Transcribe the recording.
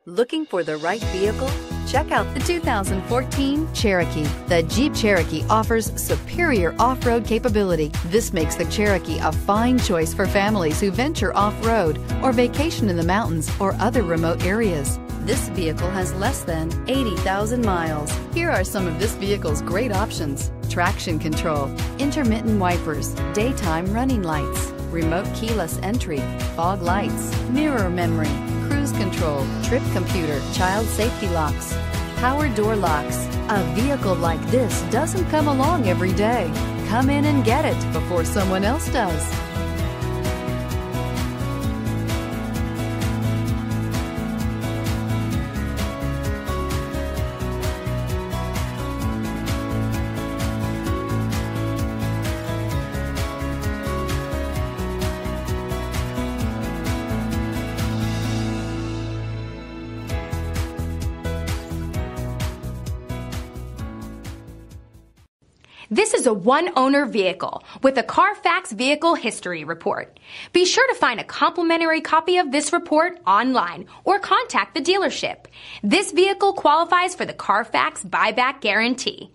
Looking for the right vehicle? Check out the 2014 Cherokee. The Jeep Cherokee offers superior off-road capability. This makes the Cherokee a fine choice for families who venture off-road or vacation in the mountains or other remote areas. This vehicle has less than 80,000 miles. Here are some of this vehicle's great options: traction control, intermittent wipers, daytime running lights, remote keyless entry, fog lights, mirror memory, cruise control, trip computer, child safety locks, power door locks. A vehicle like this doesn't come along every day. Come in and get it before someone else does. This is a one-owner vehicle with a CARFAX Vehicle History Report. Be sure to find a complimentary copy of this report online or contact the dealership. This vehicle qualifies for the CARFAX Buyback Guarantee.